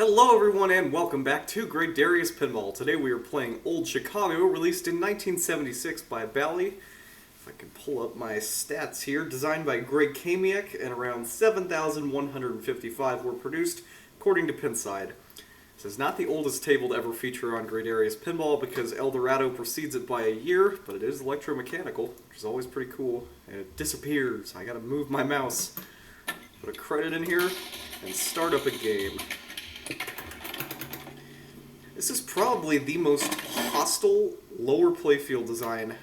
Hello everyone and welcome back to Gradarius Pinball. Today we are playing Old Chicago, released in 1976 by Bally. If I can pull up my stats here, designed by Greg Kamiak, and around 7,155 were produced, according to Pinside. This is not the oldest table to ever feature on Gradarius Pinball because Eldorado precedes it by a year, but it is electromechanical, which is always pretty cool, and it disappears. I gotta move my mouse. Put a credit in here and start up a game. This is probably the most hostile lower playfield design,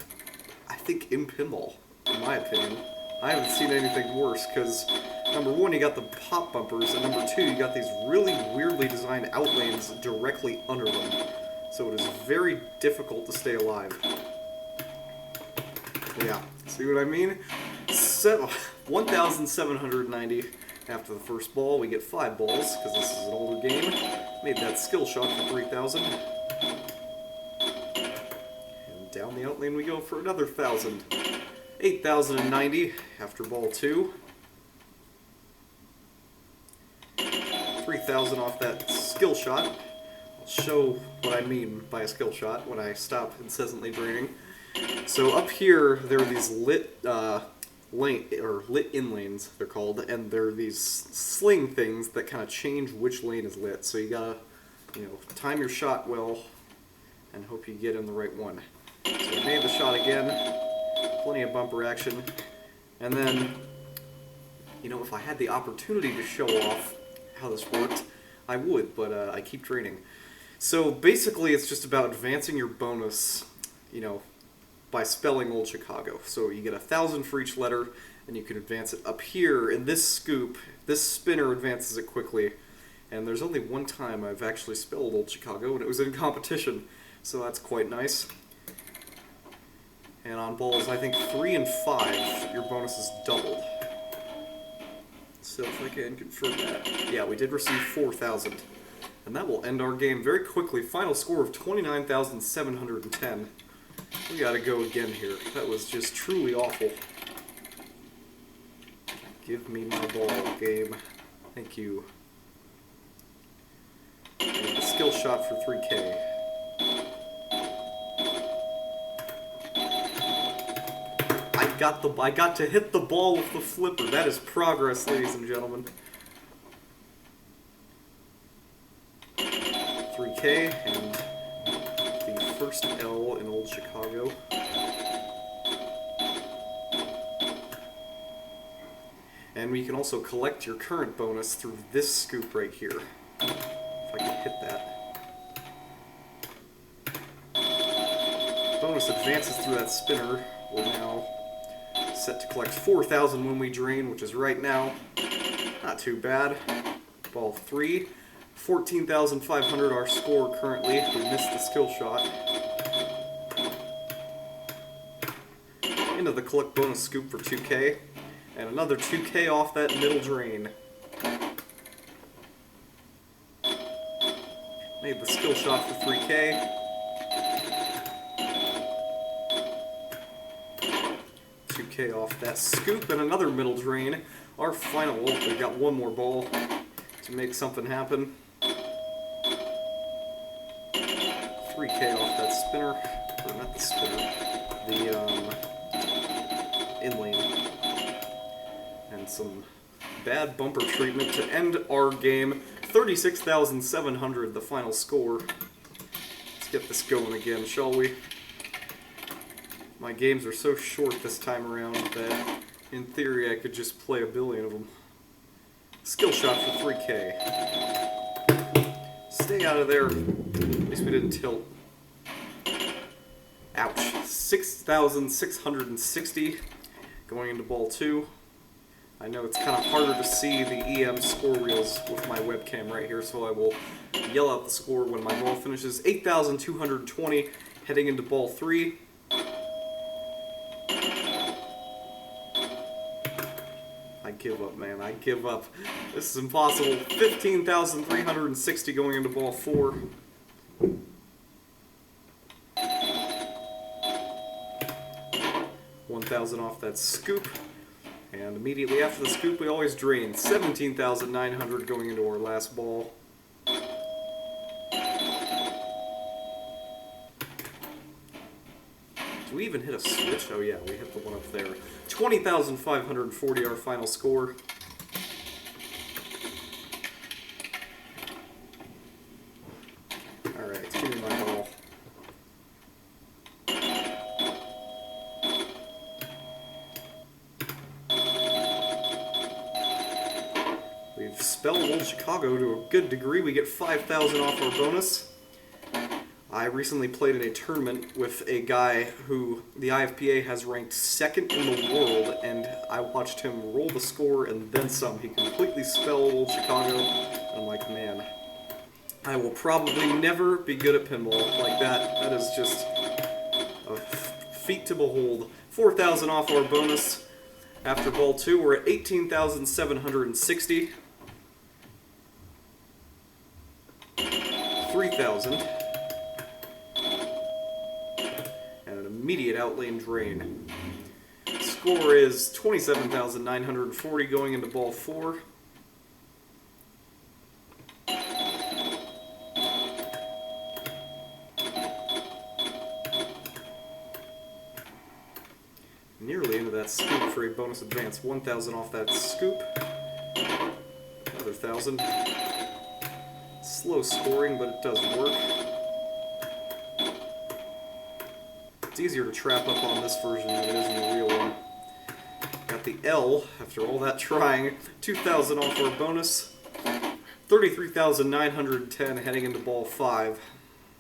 I think, in pinball, in my opinion. I haven't seen anything worse, because number one, you got the pop bumpers, and number two, you got these really weirdly designed outlanes directly under them. So it is very difficult to stay alive. Yeah, see what I mean? 1,790. After the first ball, we get 5 balls, because this is an older game. Made that skill shot for 3,000. And down the outlane we go for another 1,000. 8,090 after ball 2. 3,000 off that skill shot. I'll show what I mean by a skill shot when I stop incessantly draining. So up here, there are these lit in lanes, they're called, and they're these sling things that kind of change which lane is lit. So you gotta, time your shot well and hope you get in the right one. So I made the shot again, plenty of bumper action, and then, if I had the opportunity to show off how this worked, I would, but I keep draining. So basically, it's just about advancing your bonus, by spelling Old Chicago. So you get 1,000 for each letter, and you can advance it up here. In this scoop, this spinner advances it quickly, and there's only one time I've actually spelled Old Chicago, and it was in competition, so that's quite nice. And on balls, I think 3 and 5, your bonus is doubled. So if I can confirm that. Yeah, we did receive 4,000. And that will end our game very quickly. Final score of 29,710. We gotta go again here. That was just truly awful. Give me my ball, game. Thank you. And a skill shot for 3K. I got to hit the ball with the flipper. That is progress, ladies and gentlemen. 3K and the first L in Old Chicago. And we can also collect your current bonus through this scoop right here. If I can hit that. Bonus advances through that spinner. We're now set to collect 4,000 when we drain, which is right now. Not too bad. Ball 3. 14,500 our score currently. We missed the skill shot. Into the collect bonus scoop for 2K. And another 2K off that middle drain. Made the skill shot for 3K. 2K off that scoop and another middle drain. Our final, we got one more ball to make something happen. 3K off that spinner, or not the spinner, the inlane. And some bad bumper treatment to end our game. 36,700, the final score. Let's get this going again, shall we? My games are so short this time around that, in theory, I could just play a billion of them. Skill shot for 3K. Stay out of there. At least we didn't tilt. Ouch. 6,660 going into ball 2. I know it's kind of harder to see the EM score reels with my webcam right here, so I will yell out the score when my ball finishes. 8,220 heading into ball 3. I give up, man. I give up. This is impossible. 15,360 going into ball 4. $1,000 off that scoop. And immediately after the scoop, we always drain. 17,900 going into our last ball. Do we even hit a switch? Oh yeah, we hit the one up there. 20,540, our final score. Alright, give me my ball. We've spelled Old Chicago to a good degree. We get 5,000 off our bonus. I recently played in a tournament with a guy who the IFPA has ranked 2nd in the world, and I watched him roll the score and then some. He completely spelled Old Chicago, and I'm like, man, I will probably never be good at pinball like that. That is just a feat to behold. 4,000 off our bonus. After ball 2, we're at 18,760. 3,000. Immediate outlane drain. Score is 27,940 going into ball 4. Nearly into that scoop for a bonus advance. 1,000 off that scoop. Another 1,000. Slow scoring, but it does work. It's easier to trap up on this version than it is in the real one. Got the L, after all that trying. 2,000 off our bonus. 33,910 heading into ball 5.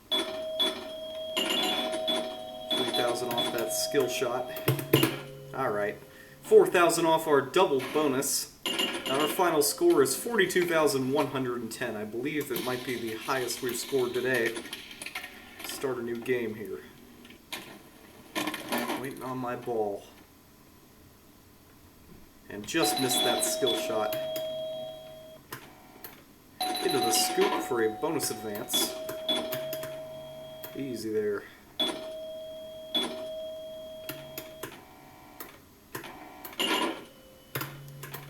3,000 off that skill shot. Alright. 4,000 off our double bonus. Our final score is 42,110. I believe it might be the highest we've scored today. Start a new game here. Waiting on my ball. And just missed that skill shot. Into the scoop for a bonus advance. Easy there.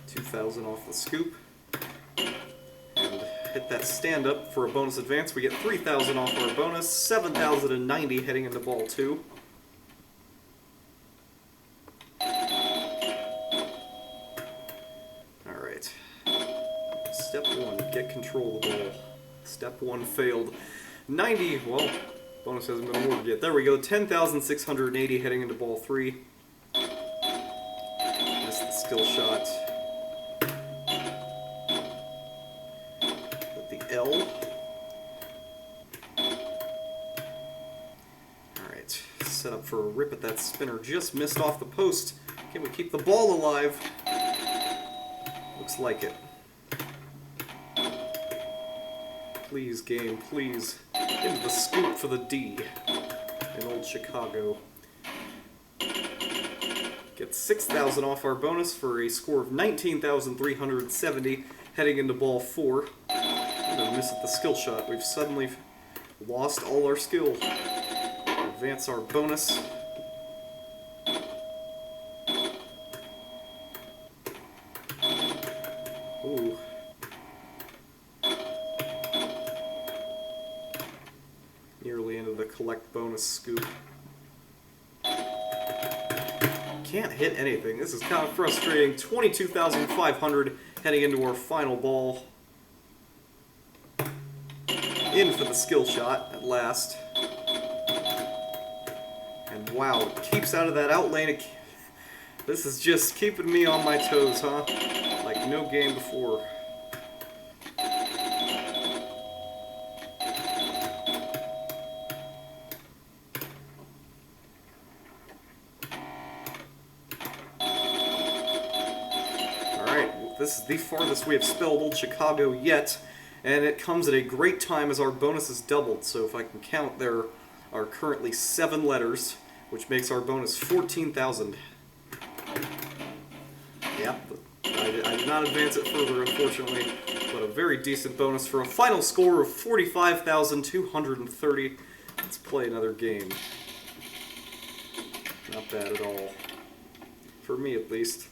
$2,000 off the scoop. And hit that stand up for a bonus advance. We get 3,000 off our bonus. 7,090 heading into ball 2. Step 1, get control of the ball. Step 1 failed. 90, well, bonus hasn't been awarded yet. There we go, 10,680 heading into ball 3. Missed the skill shot. Hit the L. Alright, set up for a rip at that spinner. Just missed off the post. Can we keep the ball alive? Looks like it. Please, game, please. Into the scoop for the D in Old Chicago. Get 6,000 off our bonus for a score of 19,370 heading into ball 4. I'm gonna miss at the skill shot. We've suddenly lost all our skill. Advance our bonus. Ooh. Nearly into the collect bonus scoop. Can't hit anything. This is kind of frustrating. 22,500 heading into our final ball. In for the skill shot at last. And wow, it keeps out of that outlane. This is just keeping me on my toes, huh? Like no game before. This is the farthest we have spelled Old Chicago yet, and it comes at a great time as our bonus is doubled. So if I can count, there are currently 7 letters, which makes our bonus 14,000. Yep, I did not advance it further, unfortunately, but a very decent bonus for a final score of 45,230. Let's play another game. Not bad at all. For me, at least.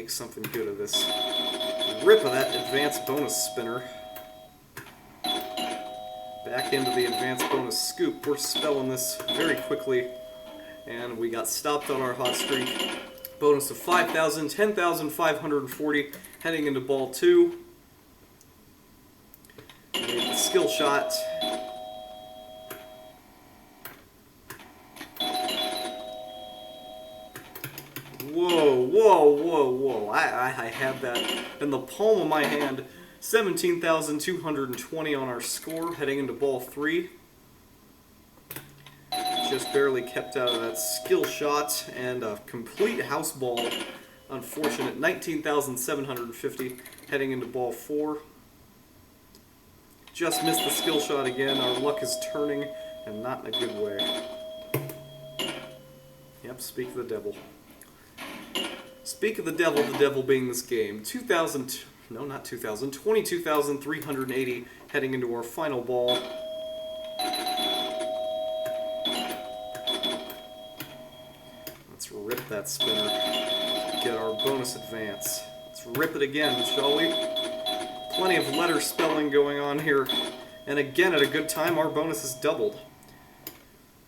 make something good of this. Rip of that advanced bonus spinner. Back into the advanced bonus scoop. We're spelling this very quickly. And we got stopped on our hot streak. Bonus of 5,000, 10,540, heading into ball 2. Made the skill shot. Whoa, whoa, whoa, whoa. I had that in the palm of my hand. 17,220 on our score, heading into ball 3. Just barely kept out of that skill shot, and a complete house ball. Unfortunate. 19,750, heading into ball 4. Just missed the skill shot again. Our luck is turning, and not in a good way. Yep, speak of the devil. Speak of the devil being this game. 22,380 heading into our final ball. Let's rip that spinner. Get our bonus advance. Let's rip it again, shall we? Plenty of letter spelling going on here. And again, at a good time, our bonus is doubled.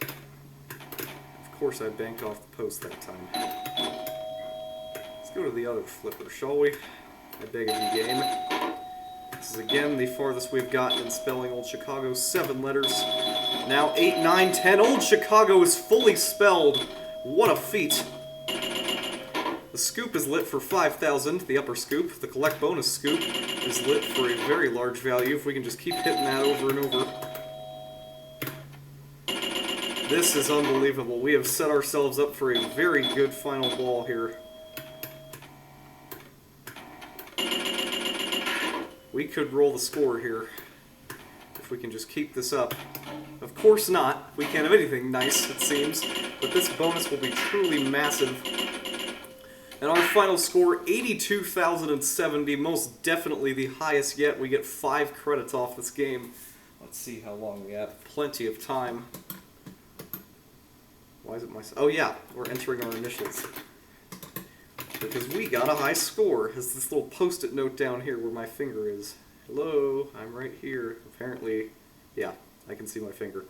Of course, I banked off the post that time. Let's go to the other flipper, shall we? I beg of you, game. This is again the farthest we've gotten in spelling Old Chicago. 7 letters. Now 8, 9, 10. Old Chicago is fully spelled. What a feat. The scoop is lit for 5,000, the upper scoop. The collect bonus scoop is lit for a very large value, if we can just keep hitting that over and over. This is unbelievable. We have set ourselves up for a very good final ball here. We could roll the score here, if we can just keep this up. Of course not. We can't have anything nice, it seems. But this bonus will be truly massive. And our final score, 82,070, most definitely the highest yet. We get 5 credits off this game. Let's see how long we have. Plenty of time. Why is it my... Oh yeah, we're entering our initials. Because we got a high score. Has this little post-it note down here where my finger is. Hello, I'm right here. Apparently, yeah, I can see my finger.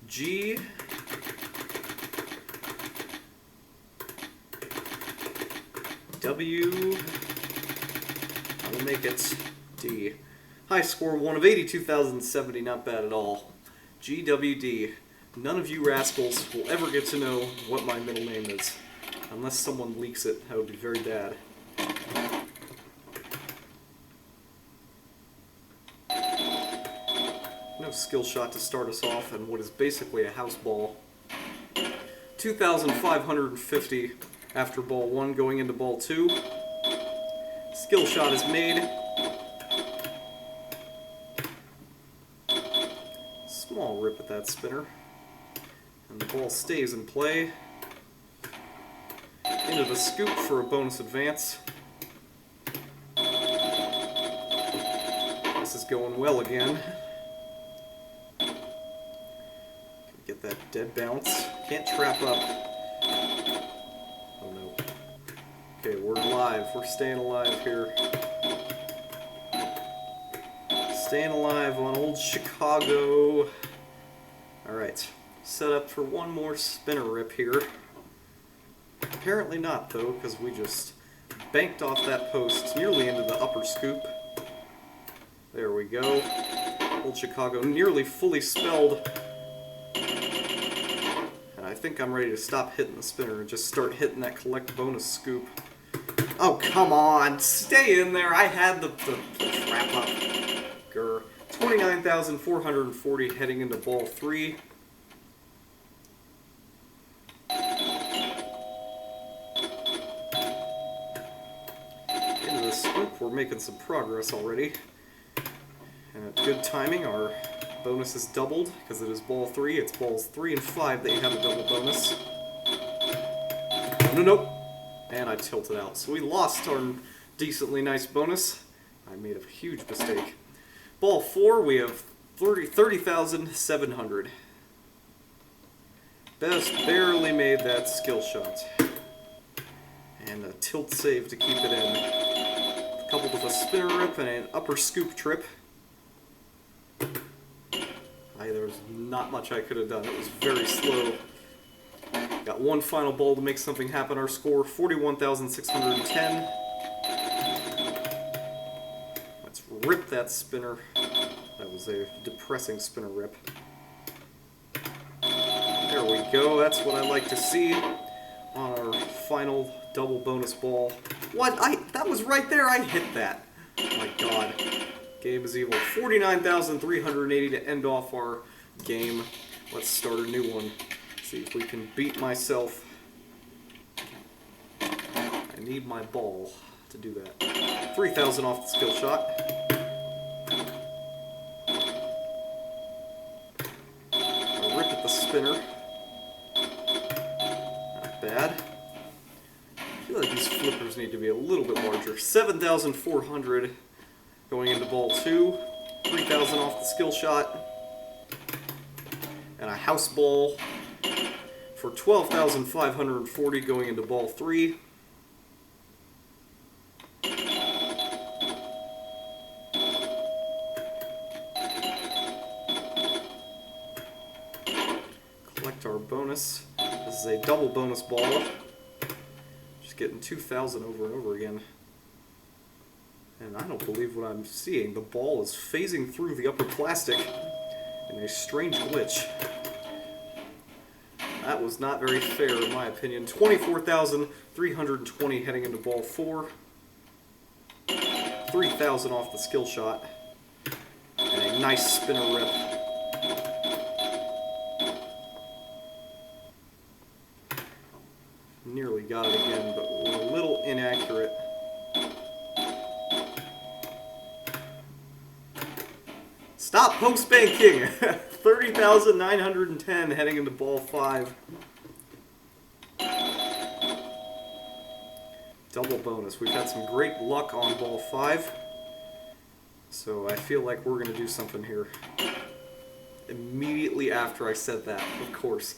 G... W... I will make it D. High score 1 of 82,070, not bad at all. GWD. None of you rascals will ever get to know what my middle name is. Unless someone leaks it, that would be very bad. No skill shot to start us off, and what is basically a house ball. 2,550 after ball 1, going into ball 2. Skill shot is made. Small rip at that spinner. And the ball stays in play. Into the scoop for a bonus advance. This is going well again. Get that dead bounce. Can't trap up. Oh no. Okay, we're alive. We're staying alive here. Staying alive on Old Chicago. Alright. Set up for one more spinner rip here. Apparently not, though, because we just banked off that post nearly into the upper scoop. There we go. Old Chicago nearly fully spelled. And I think I'm ready to stop hitting the spinner and just start hitting that collect bonus scoop. Oh, come on! Stay in there! I had the wrap up. Grr. 29,440 heading into ball 3. We're making some progress already. And at good timing, our bonus is doubled, because it is ball 3. It's balls 3 and 5 that you have a double bonus. No. And I tilted out. So we lost our decently nice bonus. I made a huge mistake. Ball 4, we have 30,700. Best barely made that skill shot. And and a tilt save to keep it in. Coupled with a spinner rip and an upper scoop trip. There was not much I could have done. It was very slow. Got one final ball to make something happen. Our score, 41,610. Let's rip that spinner. That was a depressing spinner rip. There we go. That's what I like to see on our final double bonus ball. What? That was right there. I hit that. Oh my god. Game is evil. 49,380 to end off our game. Let's start a new one. See if we can beat myself. I need my ball to do that. 3,000 off the skill shot. I'll rip at the spinner. Not bad. I feel like these flippers need to be a little bit larger. 7,400 going into ball 2. 3,000 off the skill shot. And a house ball for 12,540 going into ball 3. Collect our bonus. This is a double bonus ball. Just getting 2,000 over and over again. And I don't believe what I'm seeing. The ball is phasing through the upper plastic in a strange glitch. That was not very fair in my opinion. 24,320 heading into ball 4. 3,000 off the skill shot. And a nice spinner rip. Nearly got it again, but we're a little inaccurate. Stop post-banking! 30,910 heading into ball 5. Double bonus. We've had some great luck on ball 5. So I feel like we're going to do something here. Immediately after I said that, of course.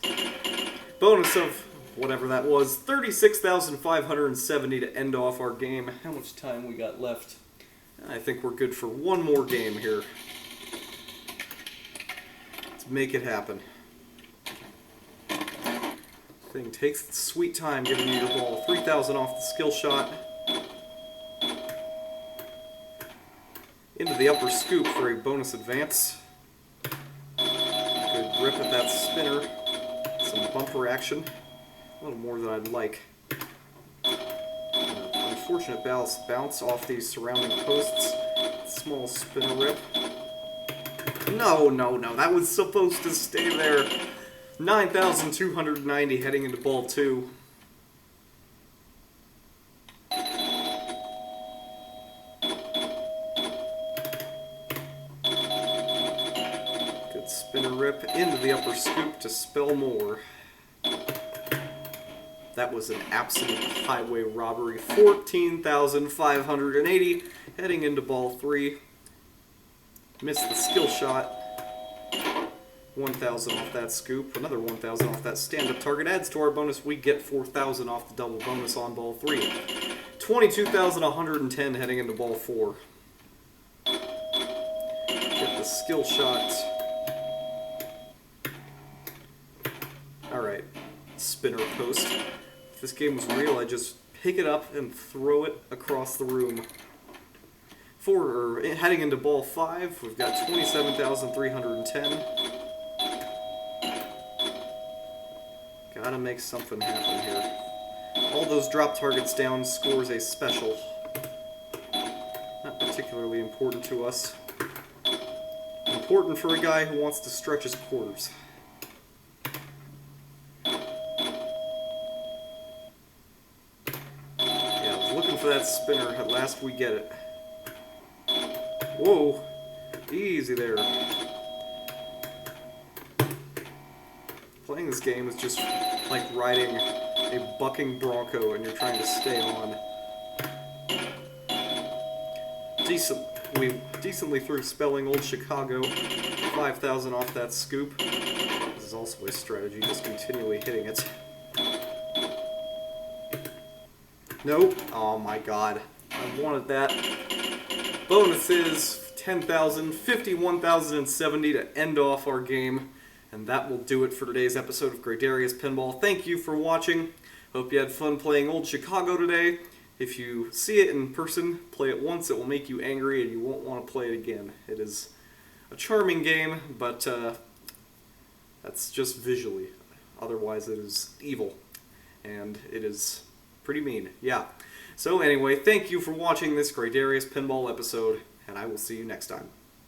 Bonus of whatever that was. 36,570 to end off our game. How much time we got left? I think we're good for one more game here. Make it happen. Thing takes its sweet time giving you your ball. 3,000 off the skill shot. Into the upper scoop for a bonus advance. Good grip at that spinner. Some bumper action. A little more than I'd like. Unfortunate bounce off these surrounding posts. Small spinner rip. No, that was supposed to stay there. 9,290 heading into ball 2. Good spinner rip into the upper scoop to spell more. That was an absolute highway robbery. 14,580 heading into ball 3. Missed the skill shot. 1,000 off that scoop. Another 1,000 off that stand-up target. Adds to our bonus. We get 4,000 off the double bonus on ball 3. 22,110 heading into ball 4. Get the skill shot. Alright. Spinner post. If this game was real, I'd just pick it up and throw it across the room. Heading into ball 5, we've got 27,310. Gotta make something happen here. All those drop targets down scores a special. Not particularly important to us. Important for a guy who wants to stretch his quarters. Yeah, I was looking for that spinner. At last we get it. Whoa, easy there. Playing this game is just like riding a bucking bronco and you're trying to stay on. We decently threw spelling Old Chicago. 5,000 off that scoop. This is also a strategy, just continually hitting it. Nope. Oh my god. I wanted that. Bonus is 10,000, 51,070 to end off our game. And that will do it for today's episode of Gradarius Pinball. Thank you for watching. Hope you had fun playing Old Chicago today. If you see it in person, play it once. It will make you angry and you won't want to play it again. It is a charming game, but that's just visually. Otherwise, it is evil. And it is pretty mean. Yeah. So anyway, thank you for watching this Gradarius Pinball episode, and I will see you next time.